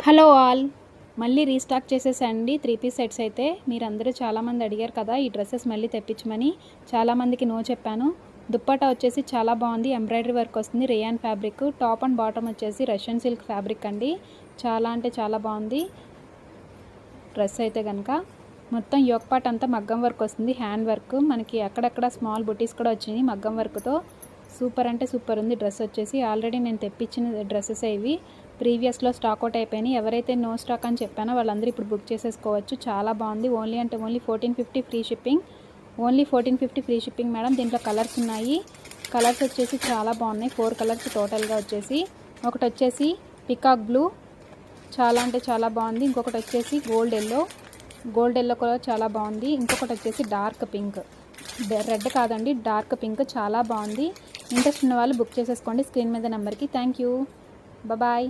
Hello all, మళ్ళీ restock చేసేసండి 3 piece sets అయితే. మీరందరూ చాలామంది అడిగారు కదా ఈ డ్రెస్సెస్ మళ్ళీ తెప్పించమని. చాలామందికి నో చెప్పాను. దుప్పట్టా వచ్చేసి చాలా బాగుంది, ఎంబ్రాయిడరీ వర్క్ వస్తుంది, rayon fabric. Top and bottom వచ్చేసి రష్యన్ సిల్క్ ఫ్యాబ్రిక్ అండి. చాలా అంటే చాలా బాగుంది డ్రెస్ అయితే కనుక. మొత్తం యోక్ పార్ట్ అంతా మగ్గం వర్క్ వస్తుంది, హ్యాండ్ వర్క్. మనకి అక్కడక్కడ స్మాల్ బుటీస్ కూడా వచ్చినాయి మగ్గం వర్క్తో. సూపర్ అంటే సూపర్ ఉంది డ్రెస్ వచ్చేసి. ఆల్రెడీ నేను తెప్పించిన డ్రెస్సెస్ ఇవి. ప్రీవియస్లో స్టాక్ అవుట్ అయిపోయినాయి. ఎవరైతే నో స్టాక్ అని చెప్పానో వాళ్ళందరూ ఇప్పుడు బుక్ చేసేసుకోవచ్చు. చాలా బాగుంది. ఓన్లీ అంటే only 1450 free shipping. Only 1450 free shipping madam. దీంట్లో కలర్స్ ఉన్నాయి. కలర్స్ వచ్చేసి చాలా బాగున్నాయి. 4 కలర్స్ టోటల్గా వచ్చేసి. ఒకటి వచ్చేసి పికాక్ బ్లూ, చాలా అంటే చాలా బాగుంది. ఇంకొకటి వచ్చేసి గోల్డ్ ఎల్లో కూడా చాలా బాగుంది. ఇంకొకటి వచ్చేసి డార్క్ పింక్, రెడ్ కాదండి డార్క్ పింక్, చాలా బాగుంది. ఇంట్రెస్ట్ ఉన్న వాళ్ళు బుక్ చేసేసుకోండి స్క్రీన్ మీద నెంబర్కి. Thank you, bye.